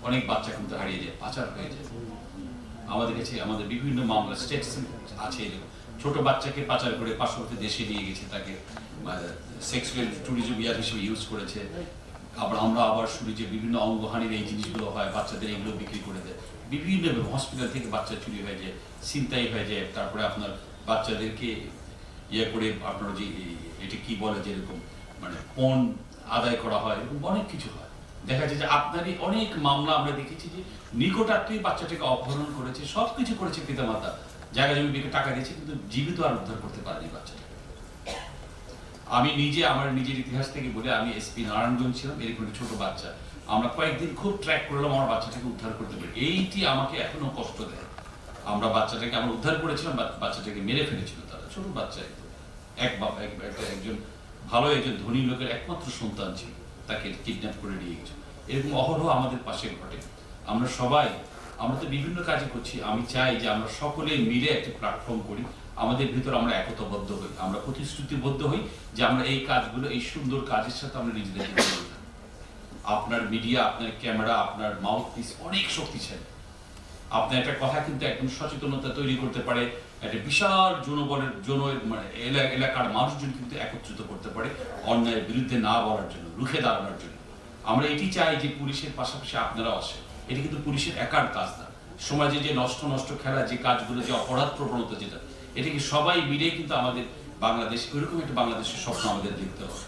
অনেক বাচ্চা কিন্তু হারিয়ে যায়, পাচার হয়ে যায়। আমাদের কাছে আমাদের বিভিন্ন মামলা স্টেটস আছে, ছোট বাচ্চাকে পাচার করে পার্শ্ববর্তী দেশে নিয়ে গেছে, তাকে সেক্সুয়াল ট্যুরিজম ইয়ার হিসেবে ইউজ করেছে। আবার আমরা আবার শুনি যে বিভিন্ন অঙ্গহানির এই জিনিসগুলো হয়, বাচ্চাদের এগুলো বিক্রি করে দেয়। বিভিন্ন হসপিটাল থেকে বাচ্চা চুরি হয়ে যায়, ছিনতাই হয়ে যায়, তারপরে আপনার বাচ্চাদেরকে ইয়ে করে আপনার যে এটা কি বলে যে এরকম মানে পণ আদায় করা হয়, এরকম অনেক কিছু হয়। দেখা যায় যে আপনারই অনেক মামলা আমরা দেখেছি যে নিকটাত্মীয় বাচ্চাটাকে অপহরণ করেছে, সব কিছু করেছে পিতামাতা, জায়গা জমি বিকে টাকা দিয়েছে, কিন্তু জীবিত আর উদ্ধার করতে পারেনি বাচ্চাটাকে। আমি নিজে আমার নিজের ইতিহাস থেকে বলে, আমি এসপি নারায়ণগঞ্জ ছিলাম, এরকম ছোট বাচ্চা, আমরা কয়েকদিন খুব ট্র্যাক করলাম, আমার বাচ্চাটাকে উদ্ধার করতে পারি। এইটি আমাকে এখনো কষ্ট দেয়। আমরা বাচ্চাটাকে আমরা উদ্ধার করেছিলাম, বাচ্চাটাকে মেরে ফেলেছিল তারা, ছোট বাচ্চা। একজন ভালো একজন ধনী লোকের একমাত্র সন্তান ছিল, তাকে কিডন্যাপ করে নিয়ে গেছে। এরকম অহরহ আমাদের পাশে ঘটে। আমরা সবাই, আমরা তো বিভিন্ন কাজে করছি, আমি চাই যে আমরা সকলে মিলে একটি প্ল্যাটফর্ম করি, আমাদের ভিতর আমরা একতাবদ্ধ হই, আমরা প্রতিশ্রুতিবদ্ধ হই যে আমরা এই কাজগুলো, এই সুন্দর কাজের সাথে আমরা নিজেদেরকে জড়িয়ে থাকবো। আপনার মিডিয়া, আপনার ক্যামেরা, আপনার মাউথ পিস অনেক শক্তিশালী। আপনার একটা কথা কিন্তু একদম সচেতনতা তৈরি করতে পারে, একটা বিশাল জনবলের মানে এলাকার মানুষজন কিন্তু একত্রিত করতে পারে অন্যায়ের বিরুদ্ধে না বলার জন্য, রুখে দাঁড়ানোর জন্য। আমরা এটি চাই যে পুলিশের পাশাপাশি আপনারাও আসেন। এটি কিন্তু পুলিশের একার কাজ না, সমাজে যে নষ্ট খেলা, যে কাজগুলো, যে অপরাধ প্রবণতা, যেটা এটাকে সবাই মিলে কিন্তু আমাদের বাংলাদেশ, ওইরকম একটা বাংলাদেশের স্বপ্ন আমাদের দেখতে হবে।